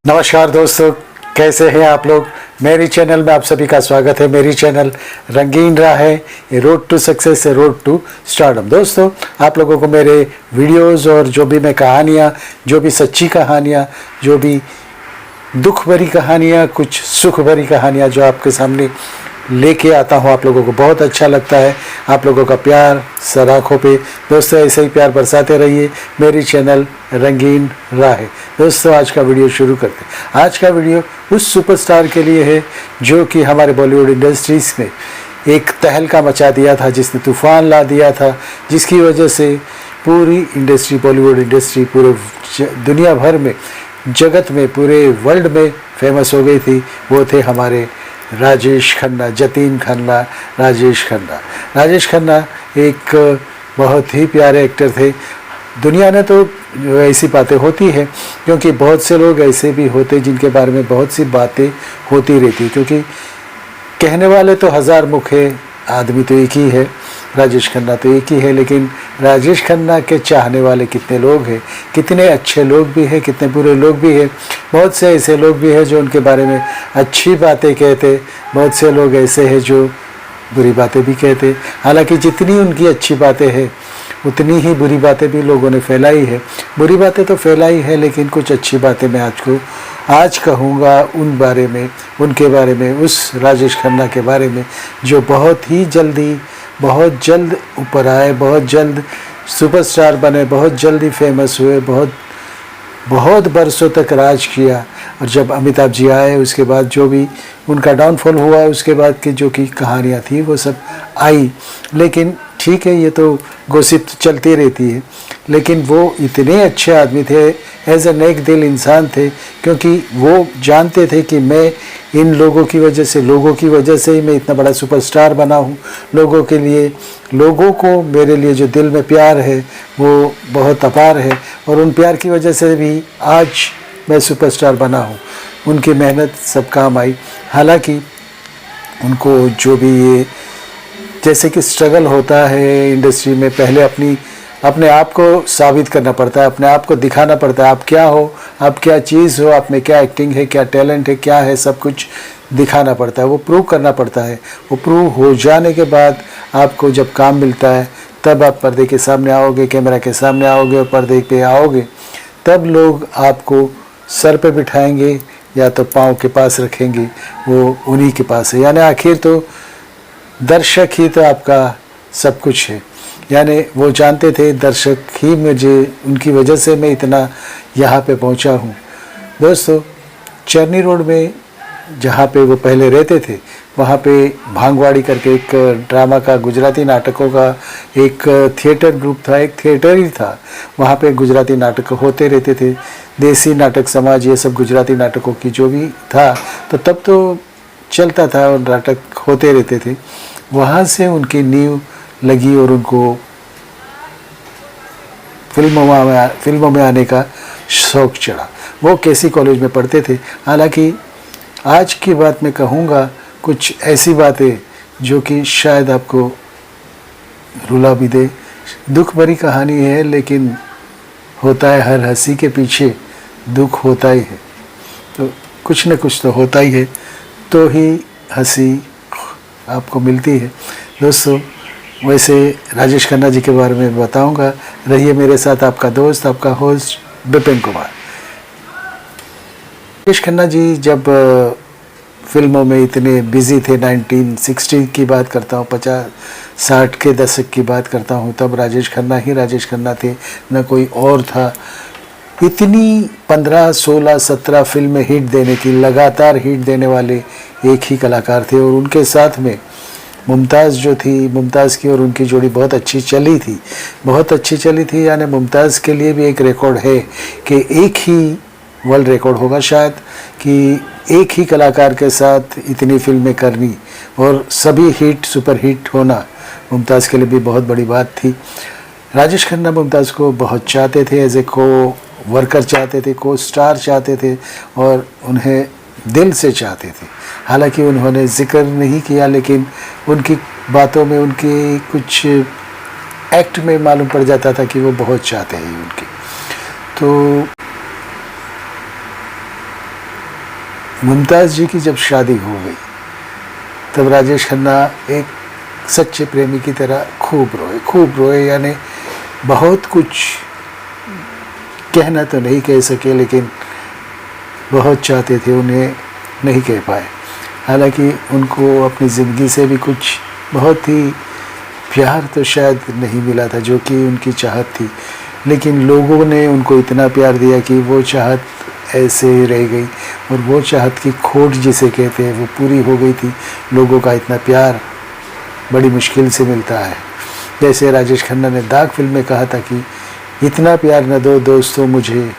नमस्कार दोस्तों, कैसे हैं आप लोग। मेरी चैनल में आप सभी का स्वागत है। मेरी चैनल रंगीन राह है, ये रोड टू सक्सेस है, रोड टू स्टारडम। दोस्तों, आप लोगों को मेरे वीडियोस और जो भी मैं कहानियाँ, जो भी सच्ची कहानियाँ, जो भी दुख भरी कहानियाँ, कुछ सुख भरी कहानियाँ जो आपके सामने लेके आता हूँ, आप लोगों को बहुत अच्छा लगता है। आप लोगों का प्यार सराखों पे दोस्तों ऐसे ही प्यार बरसाते रहिए। मेरी चैनल रंगीन राह है। दोस्तों, आज का वीडियो शुरू करते हैं। आज का वीडियो उस सुपरस्टार के लिए है जो कि हमारे बॉलीवुड इंडस्ट्रीज़ में एक तहलका मचा दिया था, जिसने तूफान ला दिया था, जिसकी वजह से पूरी इंडस्ट्री, बॉलीवुड इंडस्ट्री पूरे दुनिया भर में, जगत में, पूरे वर्ल्ड में फेमस हो गई थी। वो थे हमारे राजेश खन्ना, जतीन खन्ना, राजेश खन्ना। राजेश खन्ना एक बहुत ही प्यारे एक्टर थे। दुनिया में तो ऐसी बातें होती हैं, क्योंकि बहुत से लोग ऐसे भी होते जिनके बारे में बहुत सी बातें होती रहती, क्योंकि कहने वाले तो हज़ार मुख है, आदमी तो एक ही है, राजेश खन्ना तो एक ही है। लेकिन राजेश खन्ना के चाहने वाले कितने लोग हैं, कितने अच्छे लोग भी हैं, कितने बुरे लोग भी हैं। बहुत से ऐसे लोग भी हैं जो उनके बारे में अच्छी बातें कहते, बहुत से लोग ऐसे हैं जो बुरी बातें भी कहते। हालांकि जितनी उनकी अच्छी बातें हैं, उतनी ही बुरी बातें भी लोगों ने फैलाई है। बुरी बातें तो फैलाई है, लेकिन कुछ अच्छी बातें मैं आज कहूँगा उन बारे में, उनके बारे में, उस राजेश खन्ना के बारे में जो बहुत ही जल्दी, बहुत जल्द ऊपर आए, बहुत जल्द सुपरस्टार बने, बहुत जल्दी फेमस हुए, बहुत बरसों तक राज किया। और जब अमिताभ जी आए, उसके बाद जो भी उनका डाउनफॉल हुआ, उसके बाद की जो की कहानियाँ थी वो सब आई। लेकिन ठीक है, ये तो गॉसिप चलती रहती है। लेकिन वो इतने अच्छे आदमी थे, एज ए नेक दिल इंसान थे, क्योंकि वो जानते थे कि मैं इन लोगों की वजह से, लोगों की वजह से ही मैं इतना बड़ा सुपरस्टार बना हूँ। लोगों के लिए, लोगों को मेरे लिए जो दिल में प्यार है वो बहुत अपार है, और उन प्यार की वजह से भी आज मैं सुपरस्टार बना हूँ। उनकी मेहनत सब काम आई। हालांकि उनको जो भी ये जैसे कि स्ट्रगल होता है इंडस्ट्री में, पहले अपने आप को साबित करना पड़ता है, अपने आप को दिखाना पड़ता है। आप क्या हो, आप क्या चीज़ हो, आप में क्या एक्टिंग है, क्या टैलेंट है, क्या है, सब कुछ दिखाना पड़ता है, वो प्रूव करना पड़ता है। वो प्रूव हो जाने के बाद आपको जब काम मिलता है, तब आप पर्दे के सामने आओगे, कैमरा के सामने आओगे और पर्दे पे आओगे, तब लोग आपको सर पे बिठाएंगे या तो पाँव के पास रखेंगे, वो उन्हीं के पास है। यानी आखिर तो दर्शक ही तो आपका सब कुछ है। यानी वो जानते थे दर्शक ही मुझे, उनकी वजह से मैं इतना यहाँ पे पहुँचा हूँ। दोस्तों, चरनी रोड में जहाँ पे वो पहले रहते थे, वहाँ पे भांगवाड़ी करके एक ड्रामा का, गुजराती नाटकों का एक थिएटर ग्रुप था, एक थिएटर ही था। वहाँ पे गुजराती नाटक होते रहते थे, देसी नाटक समाज, ये सब गुजराती नाटकों की जो भी था, तो तब तो चलता था और नाटक होते रहते थे। वहाँ से उनकी नींव लगी और उनको फिल्मों में आने का शौक़ चढ़ा। वो केसी कॉलेज में पढ़ते थे। हालांकि आज की बात मैं कहूँगा कुछ ऐसी बातें जो कि शायद आपको रुला भी दे। दुख भरी कहानी है, लेकिन होता है हर हंसी के पीछे दुख होता ही है। तो कुछ न कुछ तो होता ही है, तो ही हंसी आपको मिलती है। दोस्तों, वैसे राजेश खन्ना जी के बारे में बताऊंगा। रहिए मेरे साथ, आपका दोस्त, आपका होस्ट विपिन कुमार। राजेश खन्ना जी जब फिल्मों में इतने बिजी थे, 1960 की बात करता हूँ, 50-60 के दशक की बात करता हूँ, तब राजेश खन्ना ही राजेश खन्ना थे, न कोई और था। इतनी 15, 16, 17 फिल्में हिट देने की, लगातार हिट देने वाले एक ही कलाकार थे। और उनके साथ में मुमताज़ जो थी, मुमताज़ की और उनकी जोड़ी बहुत अच्छी चली थी, बहुत अच्छी चली थी। यानी मुमताज़ के लिए भी एक रिकॉर्ड है कि एक ही वर्ल्ड रिकॉर्ड होगा शायद, कि एक ही कलाकार के साथ इतनी फिल्में करनी और सभी हिट, सुपर हिट होना मुमताज़ के लिए भी बहुत बड़ी बात थी। राजेश खन्ना मुमताज़ को बहुत चाहते थे, एज ए को वर्कर चाहते थे, को स्टार चाहते थे, और उन्हें दिल से चाहते थे। हालांकि उन्होंने जिक्र नहीं किया, लेकिन उनकी बातों में, उनकी कुछ एक्ट में मालूम पड़ जाता था कि वो बहुत चाहते हैं उनकी। तो मुमताज़ जी की जब शादी हो गई तब राजेश खन्ना एक सच्चे प्रेमी की तरह खूब रोए, यानी बहुत कुछ कहना तो नहीं कह सके, लेकिन बहुत चाहते थे, उन्हें नहीं कह पाए। हालांकि उनको अपनी ज़िंदगी से भी कुछ बहुत ही प्यार तो शायद नहीं मिला था जो कि उनकी चाहत थी, लेकिन लोगों ने उनको इतना प्यार दिया कि वो चाहत ऐसे ही रह गई, और वो चाहत की खोट जिसे कहते हैं वो पूरी हो गई थी। लोगों का इतना प्यार बड़ी मुश्किल से मिलता है। जैसे राजेश खन्ना ने दाग फिल्म में कहा था कि इतना प्यार न दो दोस्तों मुझे,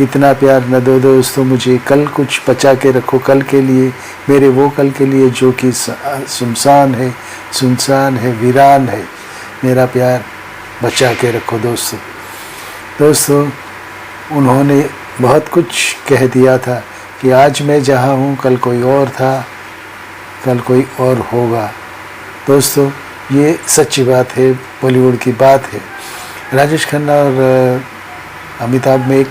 इतना प्यार न दो दोस्तों मुझे, कल कुछ बचा के रखो कल के लिए, मेरे वो कल के लिए जो कि सुनसान है, वीरान है, मेरा प्यार बचा के रखो दोस्तों। दोस्तों, उन्होंने बहुत कुछ कह दिया था कि आज मैं जहाँ हूँ कल कोई और था, कल कोई और होगा। दोस्तों, ये सच्ची बात है, बॉलीवुड की बात है। राजेश खन्ना और अमिताभ में एक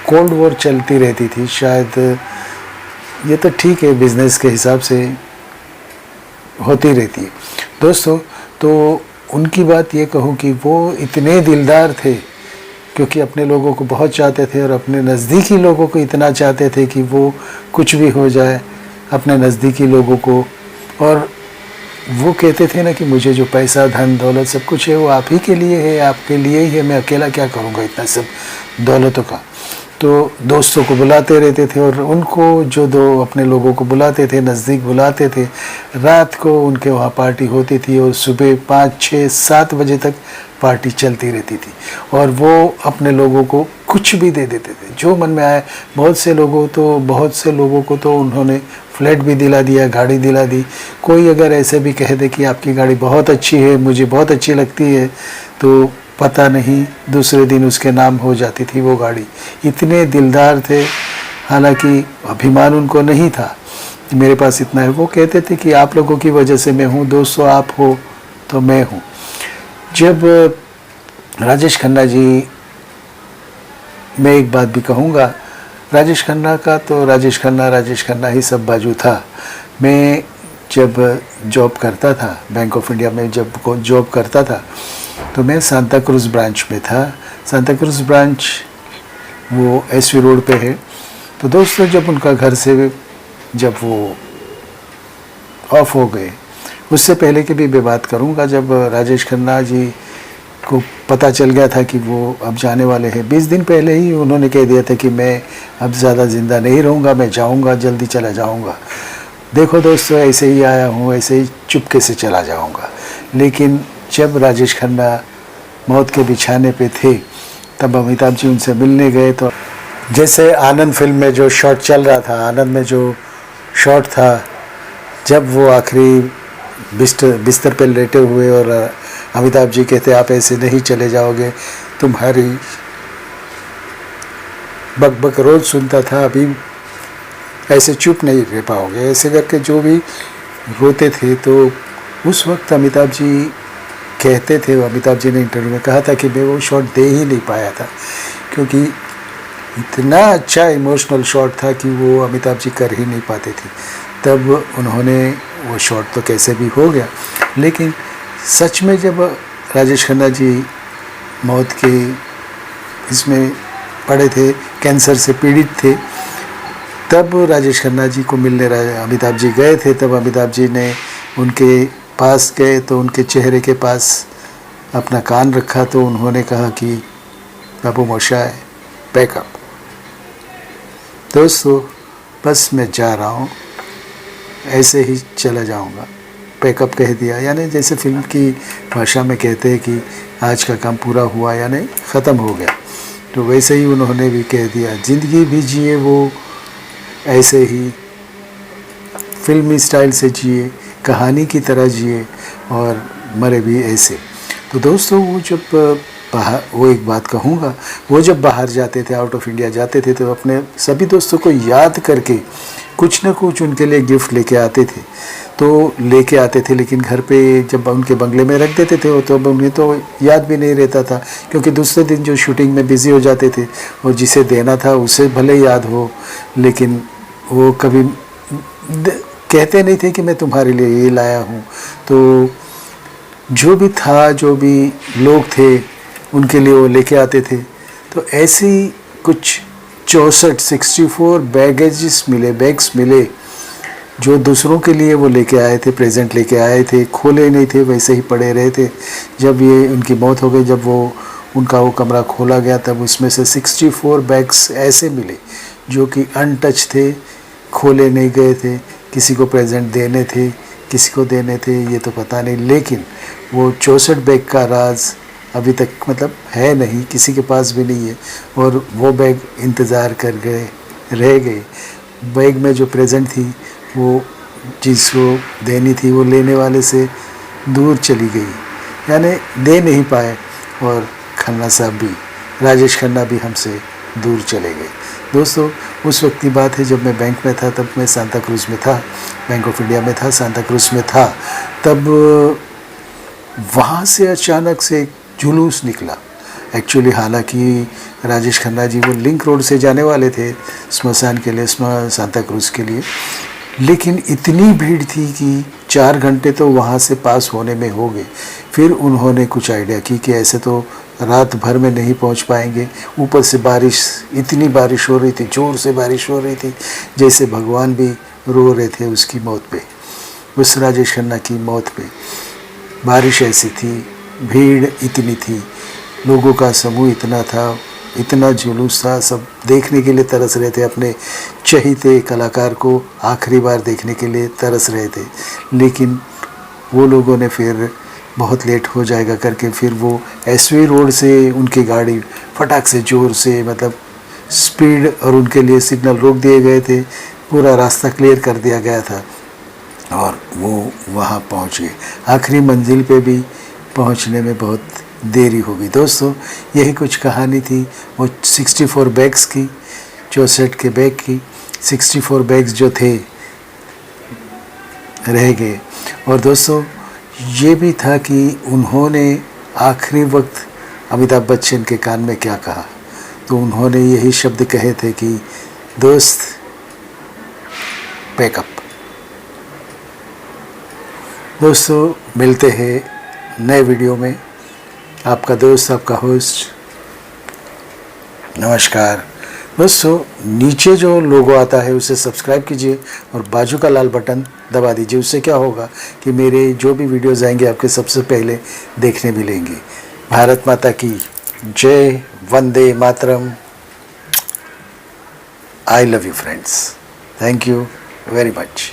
कोल्ड वॉर चलती रहती थी, शायद ये तो ठीक है, बिजनेस के हिसाब से होती रहती है। दोस्तों, तो उनकी बात ये कहूँ कि वो इतने दिलदार थे क्योंकि अपने लोगों को बहुत चाहते थे और अपने नज़दीकी लोगों को इतना चाहते थे कि वो कुछ भी हो जाए अपने नज़दीकी लोगों को। और वो कहते थे ना कि मुझे जो पैसा धन दौलत सब कुछ है वो आप ही के लिए है, आपके लिए ही है, मैं अकेला क्या करूँगा इतना सब दौलतों का। तो दोस्तों को बुलाते रहते थे और उनको जो दो अपने लोगों को बुलाते थे, नज़दीक बुलाते थे। रात को उनके वहाँ पार्टी होती थी और सुबह 5, 6, 7 बजे तक पार्टी चलती रहती थी, और वो अपने लोगों को कुछ भी दे देते थे जो मन में आए। बहुत से लोगों को तो उन्होंने फ्लैट भी दिला दिया, गाड़ी दिला दी। कोई अगर ऐसे भी कह दे कि आपकी गाड़ी बहुत अच्छी है, मुझे बहुत अच्छी लगती है, तो पता नहीं दूसरे दिन उसके नाम हो जाती थी वो गाड़ी। इतने दिलदार थे। हालांकि अभिमान उनको नहीं था कि मेरे पास इतना है, वो कहते थे कि आप लोगों की वजह से मैं हूँ, दोस्तों आप हो तो मैं हूँ। जब राजेश खन्ना जी, मैं एक बात भी कहूँगा, राजेश खन्ना का तो राजेश खन्ना ही सब बाजू था। मैं जब जॉब करता था बैंक ऑफ इंडिया में, जब जॉब करता था तो मैं सांता क्रूज़ ब्रांच में था। सांता क्रूज़ ब्रांच वो एसवी रोड पे है। तो दोस्तों, जब उनका घर से जब वो ऑफ हो गए, उससे पहले की भी मैं बात करूंगा, जब राजेश खन्ना जी को पता चल गया था कि वो अब जाने वाले हैं, 20 दिन पहले ही उन्होंने कह दिया था कि मैं अब ज़्यादा ज़िंदा नहीं रहूँगा, मैं जाऊँगा, जल्दी चला जाऊँगा। देखो दोस्तों, ऐसे ही आया हूँ, ऐसे ही चुपके से चला जाऊँगा। लेकिन जब राजेश खन्ना मौत के बिछाने पे थे, तब अमिताभ जी उनसे मिलने गए। तो जैसे आनंद फिल्म में जो शॉट चल रहा था, आनंद में जो शॉट था, जब वो आखिरी बिस्तर पे लेटे हुए और अमिताभ जी कहते आप ऐसे नहीं चले जाओगे, तुम्हारी बकबक रोज़ सुनता था, अभी ऐसे चुप नहीं रह पाओगे, ऐसे करके जो भी रोते थे। तो उस वक्त अमिताभ जी कहते थे, अमिताभ जी ने इंटरव्यू में कहा था कि मैं वो शॉट दे ही नहीं पाया था क्योंकि इतना अच्छा इमोशनल शॉट था कि वो अमिताभ जी कर ही नहीं पाते थे। तब उन्होंने वो शॉट तो कैसे भी हो गया, लेकिन सच में जब राजेश खन्ना जी मौत के इसमें पड़े थे, कैंसर से पीड़ित थे, तब राजेश खन्ना जी को मिलने अमिताभ जी गए थे। तब अमिताभ जी ने उनके पास गए तो उनके चेहरे के पास अपना कान रखा, तो उन्होंने कहा कि बाबू मोशाय पैकअप। दोस्तों, बस मैं जा रहा हूँ, ऐसे ही चला जाऊँगा, पैकअप कह दिया। यानी जैसे फिल्म की भाषा में कहते हैं कि आज का काम पूरा हुआ, यानी ख़त्म हो गया। तो वैसे ही उन्होंने भी कह दिया, ज़िंदगी भी जिए वो ऐसे ही फिल्मी स्टाइल से जिए, कहानी की तरह जिए और मरे भी ऐसे। तो दोस्तों, वो जब बाहर, वो एक बात कहूँगा, वो जब बाहर जाते थे, आउट ऑफ इंडिया जाते थे, तो अपने सभी दोस्तों को याद करके कुछ न कुछ उनके लिए गिफ्ट लेके आते थे। तो लेके आते थे, लेकिन घर पे जब उनके बंगले में रख देते थे तो अब उन्हें तो याद भी नहीं रहता था, क्योंकि दूसरे दिन जो शूटिंग में बिज़ी हो जाते थे और जिसे देना था उसे भले याद हो, लेकिन वो कभी कहते नहीं थे कि मैं तुम्हारे लिए ये लाया हूँ। तो जो भी था, जो भी लोग थे उनके लिए वो लेके आते थे। तो ऐसी कुछ 64 बैग्स मिले जो दूसरों के लिए वो लेके आए थे, प्रेजेंट लेके आए थे, खोले नहीं थे, वैसे ही पड़े रहे थे। जब ये उनकी मौत हो गई, जब उनका वो कमरा खोला गया, तब उसमें से 64 बैग्स ऐसे मिले जो कि अनटच थे, खोले नहीं गए थे, किसी को प्रेजेंट देने थे, किसी को देने थे ये तो पता नहीं, लेकिन वो 64 बैग का राज अभी तक मतलब है नहीं, किसी के पास भी नहीं है। और वो बैग इंतज़ार कर गए, रह गए। बैग में जो प्रेजेंट थी वो जिसको देनी थी वो लेने वाले से दूर चली गई, यानी दे नहीं पाए। और खन्ना साहब भी, राजेश खन्ना भी हमसे दूर चले गए। दोस्तों, उस वक्त की बात है जब मैं बैंक में था, तब मैं सांता क्रूज़ में था, बैंक ऑफ इंडिया में था, सांता क्रूज़ में था। तब वहाँ से अचानक से एक जुलूस निकला। एक्चुअली हालांकि राजेश खन्ना जी वो लिंक रोड से जाने वाले थे स्मशान के लिए, सांता क्रूज़ के लिए, लेकिन इतनी भीड़ थी कि 4 घंटे तो वहाँ से पास होने में हो गए। फिर उन्होंने कुछ आइडिया की कि ऐसे तो रात भर में नहीं पहुँच पाएंगे, ऊपर से बारिश, इतनी बारिश हो रही थी, ज़ोर से बारिश हो रही थी, जैसे भगवान भी रो रहे थे उसकी मौत पे, उस राजेश खन्ना की मौत पे। बारिश ऐसी थी, भीड़ इतनी थी, लोगों का समूह इतना था, इतना जुलूस था, सब देखने के लिए तरस रहे थे, अपने चहीते कलाकार को आखिरी बार देखने के लिए तरस रहे थे। लेकिन वो लोगों ने फिर बहुत लेट हो जाएगा करके फिर वो एसवी रोड से उनकी गाड़ी फटाक से ज़ोर से, मतलब स्पीड, और उनके लिए सिग्नल रोक दिए गए थे, पूरा रास्ता क्लियर कर दिया गया था और वो वहाँ पहुँच गए। आखिरी मंजिल पे भी पहुँचने में बहुत देरी हो गई। दोस्तों, यही कुछ कहानी थी वो 64 बैग्स की, 64 के बैग की। 64 बैग्स जो थे रह गए। और दोस्तों, ये भी था कि उन्होंने आखिरी वक्त अमिताभ बच्चन के कान में क्या कहा, तो उन्होंने यही शब्द कहे थे कि दोस्त पैकअप। दोस्तों, मिलते हैं नए वीडियो में। आपका दोस्त, आपका होस्ट, नमस्कार। दोस्तों, नीचे जो लोगो आता है उसे सब्सक्राइब कीजिए और बाजू का लाल बटन दबा दीजिए। उससे क्या होगा कि मेरे जो भी वीडियोस आएंगे आपके सबसे पहले देखने मिलेंगे। भारत माता की जय, वंदे मातरम। I love you friends, thank you very much.